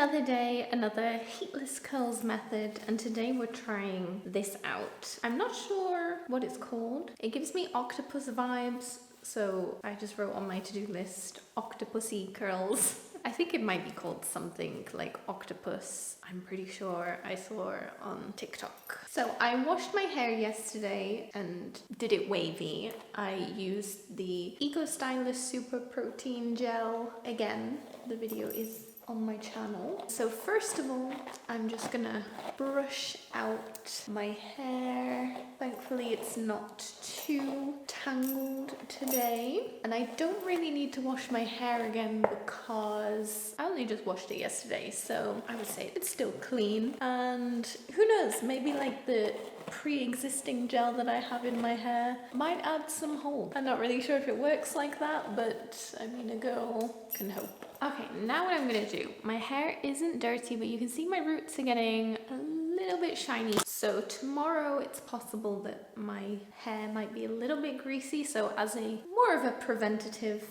Another day, another heatless curls method, and today we're trying this out. I'm not sure what it's called. It gives me octopus vibes, so I just wrote on my to-do list octopusy curls. I think it might be called something like octopus. I'm pretty sure I saw it on TikTok. So I washed my hair yesterday and did it wavy. I used the Eco Stylist Super Protein Gel. Again, the video is on my channel. So first of all, I'm just gonna brush out my hair. Thankfully it's not too tangled today, and I don't really need to wash my hair again because I only just washed it yesterday, so I would say it's still clean. And who knows, maybe like the pre-existing gel that I have in my hair might add some hold. I'm not really sure if it works like that, but I mean, a girl can hope. Okay, now what I'm gonna do, my hair isn't dirty, but you can see my roots are getting a little bit shiny. So tomorrow it's possible that my hair might be a little bit greasy, so as a more of a preventative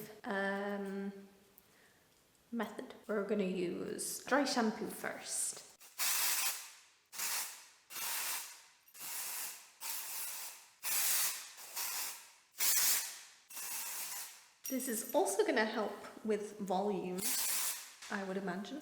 method, we're gonna use dry shampoo first. This is also going to help with volume, I would imagine.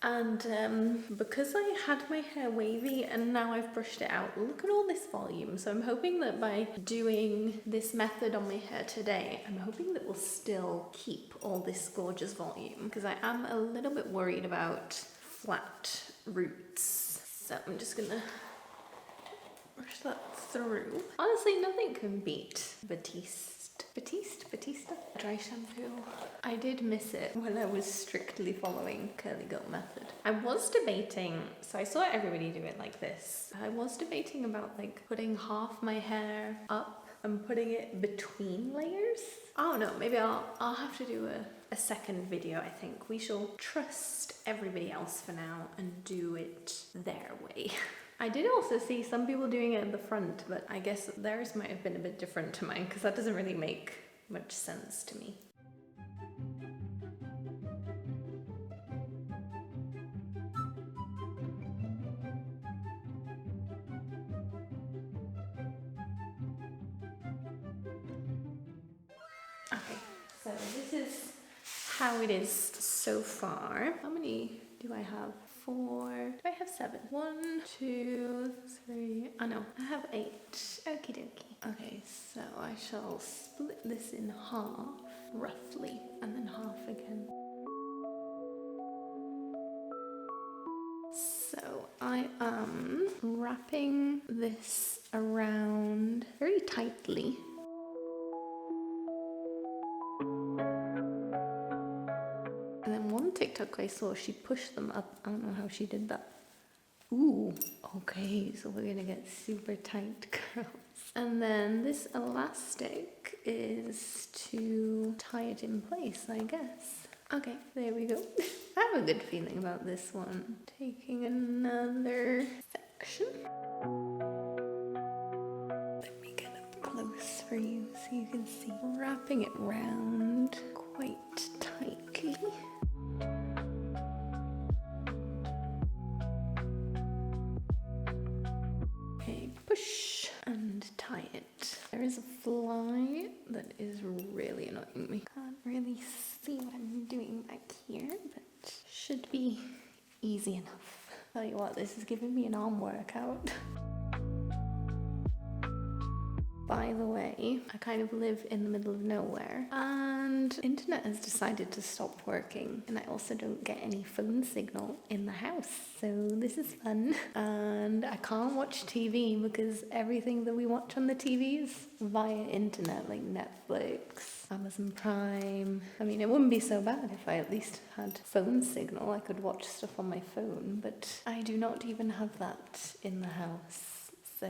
And because I had my hair wavy and now I've brushed it out, look at all this volume. So I'm hoping that by doing this method on my hair today, I'm hoping that we'll still keep all this gorgeous volume, because I am a little bit worried about flat roots. So I'm just going to brush that through. Honestly, nothing can beat Batiste dry shampoo. I did miss it when I was strictly following curly girl method. I was debating, so I saw everybody do it like this. I was debating about like putting half my hair up and putting it between layers. Oh no, maybe I'll have to do a second video. I think we shall trust everybody else for now and do it their way. I did also see some people doing it at the front, but I guess theirs might have been a bit different to mine because that doesn't really make much sense to me. Okay, so this is how it is so far. How many do I have? 4. Do I have 7? 1, 2, 3. Oh no, I have 8. Okie dokie. Okay, so I shall split this in half, roughly, and then half again. So I am wrapping this around very tightly. And then one TikTok I saw, she pushed them up. I don't know how she did that. Ooh, okay, so we're gonna get super tight curls. And then this elastic is to tie it in place, I guess. Okay, there we go. I have a good feeling about this one. Taking another section. Let me get up close for you so you can see. Wrapping it round quite tightly. Okay, push and tie it. There is a fly that is really annoying me. Can't really see what I'm doing back here, but should be easy enough. Tell you what, this is giving me an arm workout. By the way, I kind of live in the middle of nowhere and internet has decided to stop working, and I also don't get any phone signal in the house, so this is fun. And I can't watch TV because everything that we watch on the TV is via internet, like Netflix, Amazon Prime. I mean, it wouldn't be so bad if I at least had phone signal. I could watch stuff on my phone, but I do not even have that in the house. So,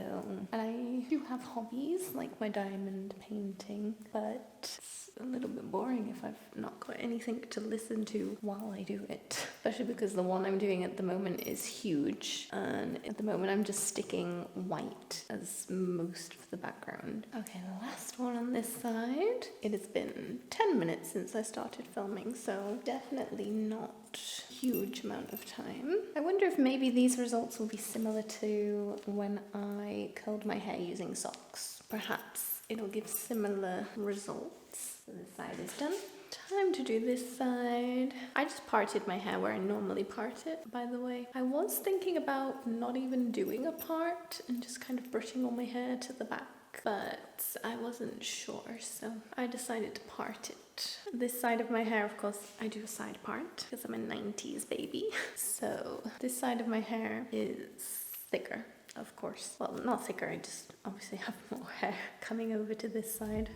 and I do have hobbies like my diamond painting, but it's a little bit boring if I've not got anything to listen to while I do it. Especially because the one I'm doing at the moment is huge, and at the moment I'm just sticking white as most of the background. Okay, the last one on this side. It has been 10 minutes since I started filming, so definitely not huge amount of time. I wonder if maybe these results will be similar to when I curled my hair using socks. Perhaps it'll give similar results. So this side is done. Time to do this side. I just parted my hair where I normally part it, by the way. I was thinking about not even doing a part and just kind of brushing all my hair to the back, but I wasn't sure, so I decided to part it. This side of my hair, of course, I do a side part because I'm a 90s baby. So this side of my hair is thicker, of course. Well, not thicker, I just obviously have more hair coming over to this side.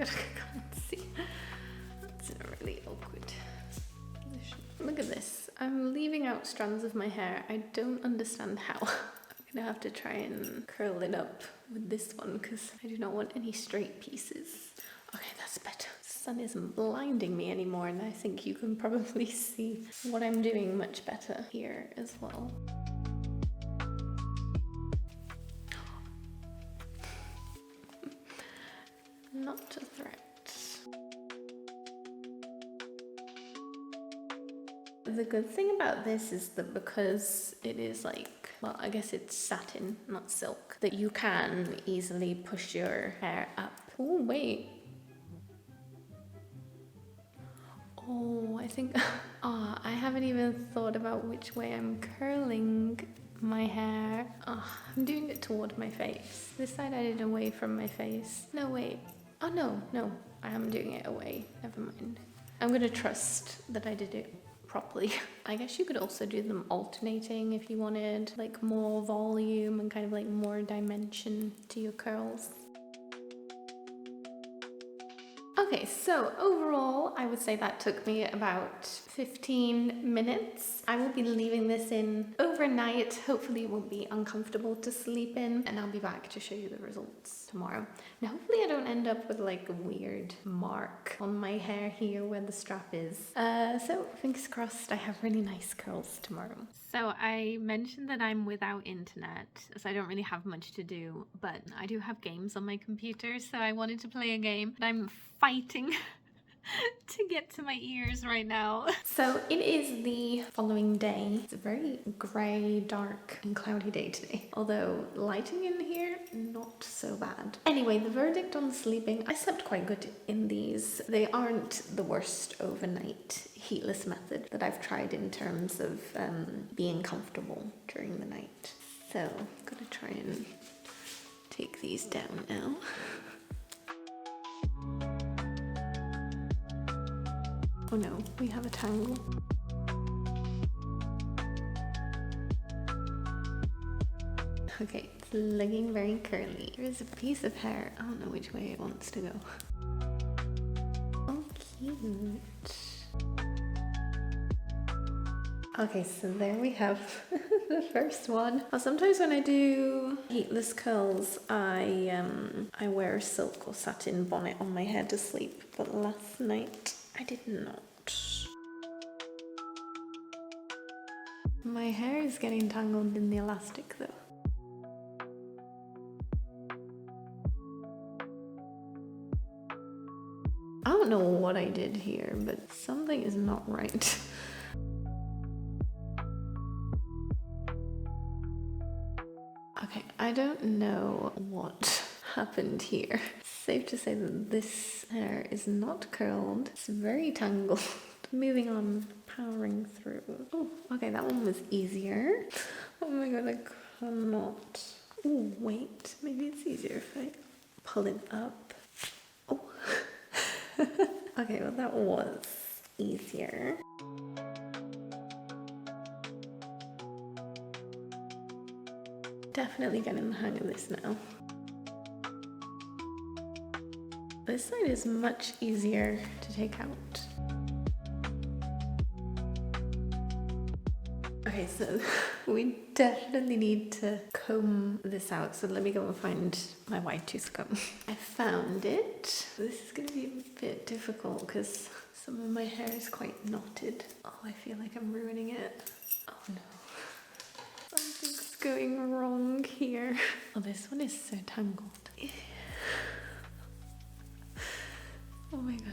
I can't see. That's in a really awkward position. Look at this. I'm leaving out strands of my hair. I don't understand how. I'm gonna have to try and curl it up with this one because I do not want any straight pieces. Okay, that's better. The sun isn't blinding me anymore, and I think you can probably see what I'm doing much better here as well. Not a threat. The good thing about this is that because it is like, well, I guess it's satin, not silk, that you can easily push your hair up. Oh, wait. Oh, I think, I haven't even thought about which way I'm curling my hair. I'm doing it toward my face. This side I did away from my face. No, wait. Oh, no, I am doing it away. Never mind. I'm gonna trust that I did it properly. I guess you could also do them alternating if you wanted like more volume and kind of like more dimension to your curls. Okay, so overall, I would say that took me about 15 minutes. I will be leaving this in overnight. Hopefully it won't be uncomfortable to sleep in, and I'll be back to show you the results tomorrow. Now, hopefully I don't end up with like a weird mark on my hair here where the strap is. So fingers crossed I have really nice curls tomorrow. So I mentioned that I'm without internet, so I don't really have much to do, but I do have games on my computer, so I wanted to play a game, but I'm fighting to get to my ears right now. So it is the following day. It's a very grey, dark and cloudy day today. Although lighting in here, not so bad. Anyway, the verdict on sleeping, I slept quite good in these. They aren't the worst overnight heatless method that I've tried in terms of being comfortable during the night. So I'm gonna try and take these down now. Oh no, we have a tangle. Okay, it's looking very curly. There's a piece of hair. I don't know which way it wants to go. Oh, cute. Okay, so there we have the first one. Well, sometimes when I do heatless curls, I wear a silk or satin bonnet on my head to sleep, but last night I did not. My hair is getting tangled in the elastic though. I don't know what I did here, but something is not right. Okay, I don't know what happened here. Safe to say that this hair is not curled. It's very tangled. Moving on, powering through. Oh, okay, that one was easier. Oh my god, I cannot. Oh, wait, maybe it's easier if I pull it up. Oh. Okay, well that was easier. Definitely getting the hang of this now. This side is much easier to take out. Okay, so we definitely need to comb this out. So let me go and find my wide tooth comb. I found it. This is gonna be a bit difficult because some of my hair is quite knotted. Oh, I feel like I'm ruining it. Oh no. Something's going wrong here. Oh, this one is so tangled. Oh my god.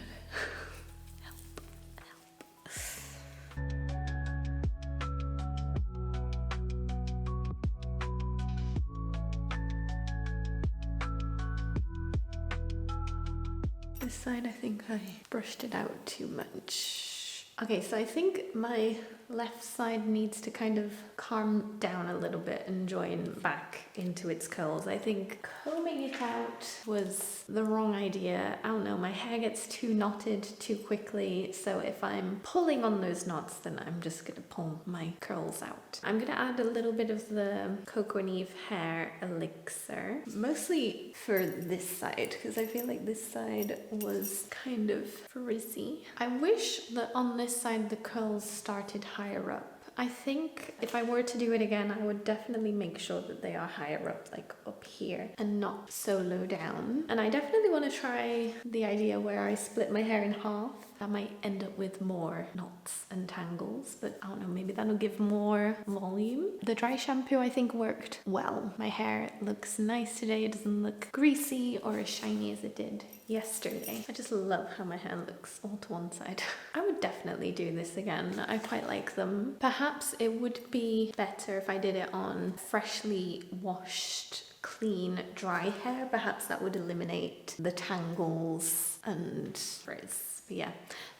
This side, I think I brushed it out too much. Okay, so I think my left side needs to kind of calm down a little bit and join back into its curls. I think combing it out was the wrong idea. I don't know, my hair gets too knotted too quickly, so if I'm pulling on those knots, then I'm just gonna pull my curls out. I'm gonna add a little bit of the Coco and Eve hair elixir, mostly for this side, because I feel like this side was kind of frizzy. I wish that on this side the curls started higher up. I think if I were to do it again, I would definitely make sure that they are higher up, like up here, and not so low down. And I definitely want to try the idea where I split my hair in half. That might end up with more knots and tangles, but I don't know, maybe that'll give more volume. The dry shampoo I think worked well. My hair looks nice today. It doesn't look greasy or as shiny as it did yesterday. I just love how my hair looks all to one side. I would definitely do this again. I quite like them. Perhaps it would be better if I did it on freshly washed, clean, dry hair. Perhaps that would eliminate the tangles and frizz. But yeah,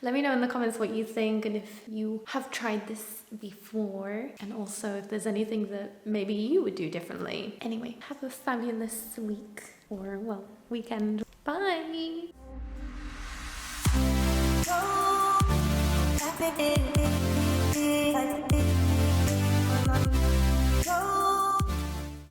let me know in the comments what you think and if you have tried this before, and also if there's anything that maybe you would do differently. Anyway, have a fabulous week, or well, weekend. Bye!